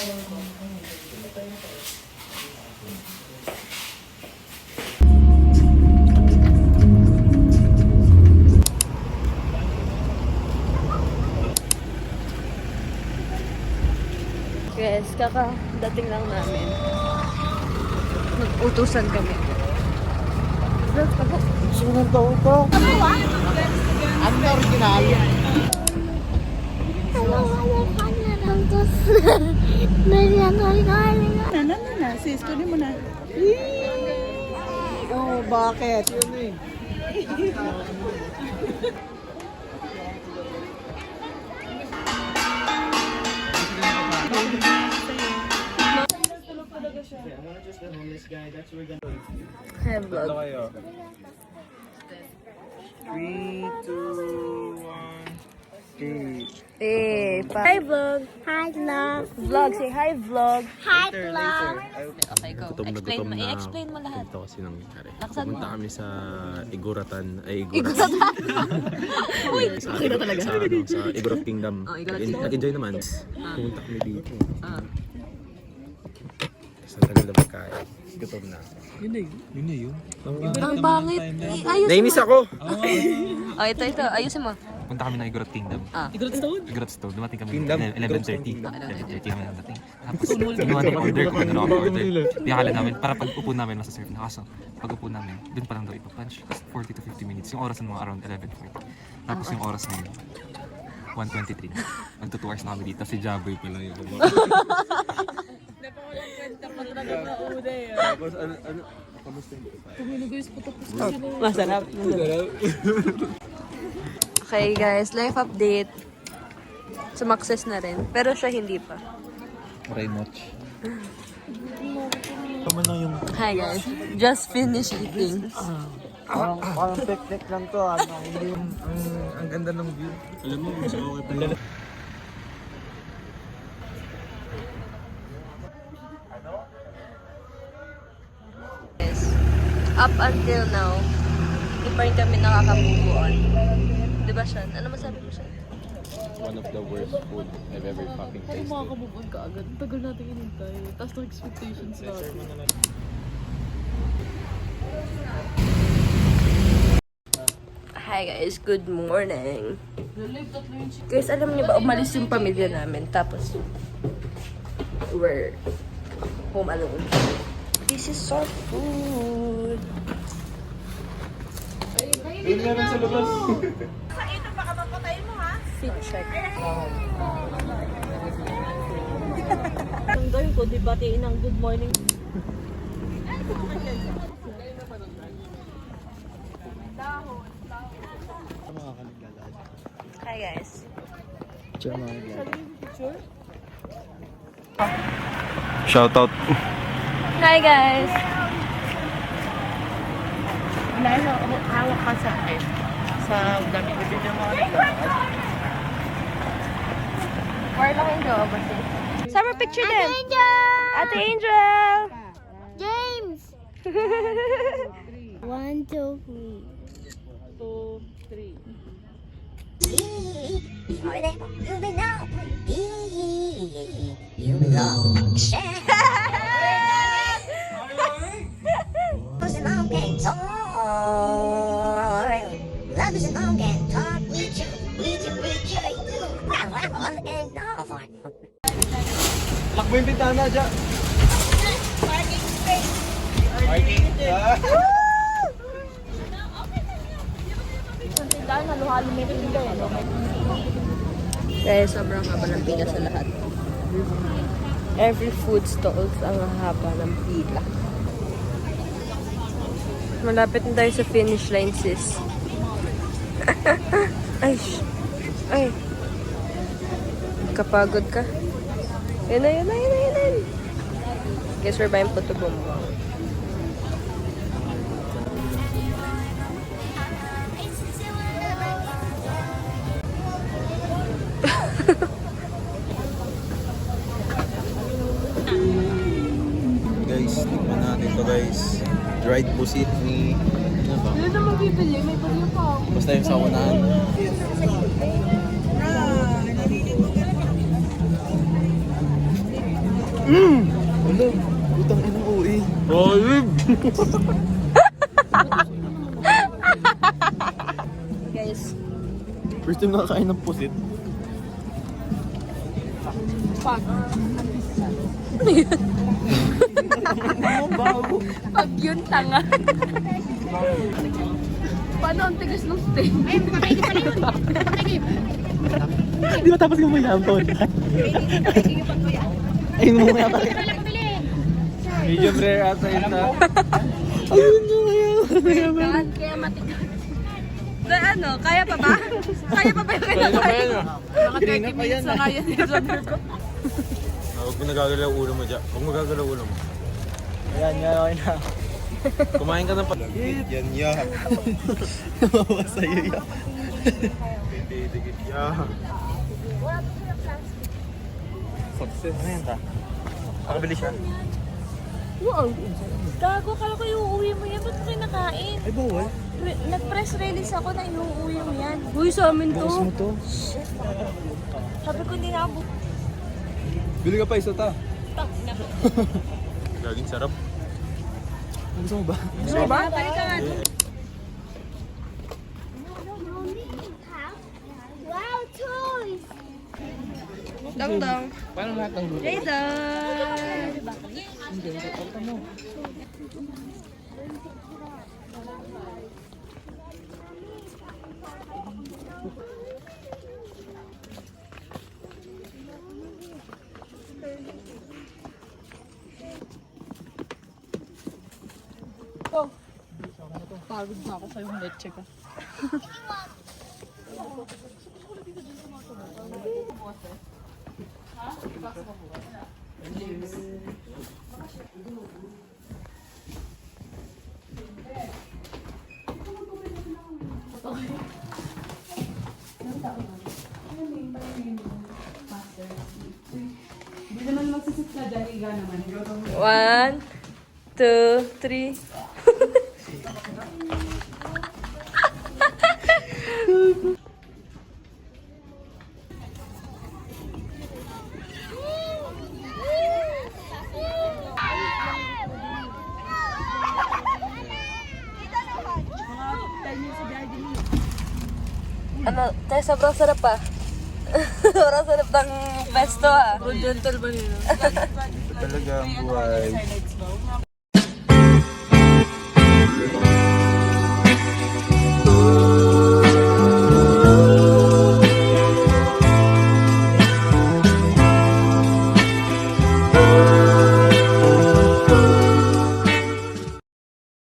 Yes, kakadating lang namin. Nag-utusan kami. Sunod daw ito. Ano na original? Na. Sis, kunin mo na. Oh, bakit? Yun eh. Hi, vlog. 3, 2, 1, Hi, vlog. Hi, vlog. Vlog, say hi, vlog. Hi, vlog. Okay, go. Gutom na gutom na. I-explain mo lahat. Ito kasi nangyari. Laksan mo. Pumunta kami sa Igoratan. Sa Igorot Kingdom. Oh, Igorot Kingdom. Nag-enjoy naman. Pumunta kami dito. Sa tagal na pagkain. Gutom na. Yun na yun. Ang pangit. Ayos Nainis mo. ako! Oh, ito. Ayusin mo. Punta kami ng Igorot Kingdom. Igorot Stone? Dumating kami Kingdom? 11:30. 11:30 kami nadating. Tapos, kinuha na yung order ko. Ano ako order? Pinakala namin, para pag-upo namin, masaserve na. Kaso, pag-upo namin, dun pa lang daw ipapunch. 40 to 50 minutes. Yung oras ng mga around 11:40. Tapos yung oras ng 1:23. Magto 2 hours na kami dito. Si Jaboy pala yun. Tapos ano? Kamusta yung Masarap. Okay guys, life update. Sumakses na rin. Pero siya hindi pa. Very much. Hi guys, just finished eating. Parang picnic lang to. Ang ganda ng view. Alam mo, mas okay pala. Yes. Up until now, hindi pa rin kami nakaka-move on. Diba Sean? Ano masabi mo Sean? One of the worst food I've ever fucking tasted. Makaka-move on ka agad. Ang tagal natin inintay. Tapos ng expectations natin. Hi guys, good morning. Guys, alam niyo ba, umalis yung pamilya namin. Tapos, we're home alone. This is our food. Yun meron sa labas. Fit check. Ang gawin ko, di batiin ng good morning. Hi guys. Shout out. Hi guys. Hawak ka sa akin. Sa dami ko din yung mga Where lang yung job? Summer picture din. Angel! Ate Angel! James! 1, 2, 3. 2, 3. You belong. Share. Love's a long and talk. Love is a long and talk. We chew. On and off. Lakbo yung bintana dyan. Parking space. Parking. Dahil halo-halo may pinda yan. Kaya sobrang haba ng pila sa lahat. Every food stalls ang haba ng pila. Malapit na tayo sa finish line, sis. Ay, ay. Kapagod ka. Yun na. Guess we're buying puto bumbong. Guys, tikman natin to guys. Dried pusit ni... Ano ba? Hindi naman bibili, may bagyo pa ako. Basta yung sa unahan. Wala, utang ina uwi. Ayun! Guys, First time nakakain ng pusit. pag yun tanga. Paano ang tigas ng steak? Di ba tapos yung mayampon? Ayun mo nga pala. Medium rare ata yun na. Ayun yung mayaman. Kaya matigas. Na ano, kaya pa ba? Kaya pa ba yung kinakain? Mga 30 minutes na kaya ni Robert ko. Huwag mo nagagalaw ulo mo dyan. Huwag mo nagagalaw ulo mo. Ayan, okay na. Kumain ka ng yan ya. Nawawa sa'yo yan. Dikit ya. Success. Ano yan ta? Nakabili siya. Wow. Gago, kala ko iuuwi mo yan. Ba't mo kinakain? Ay, bawal. Nag-press release ako na iuuwi mo yan. Uy, sa amin to. Bukas mo to. Sabi ko hindi na ako. Bili ka pa isa ta. Gaging sarap. Gusto mo ba? Gusto mo ba? Balik ka nga doon. Wow, toys! Dang-dang. Paano lahat ng gulo? Jaydan! Pagod na ako sa yung leche ka. One, two, three. Ano, tayo sobrang sarap pa. Sobrang sarap ng pesto ah. Dental ba nila? Talaga ang buhay.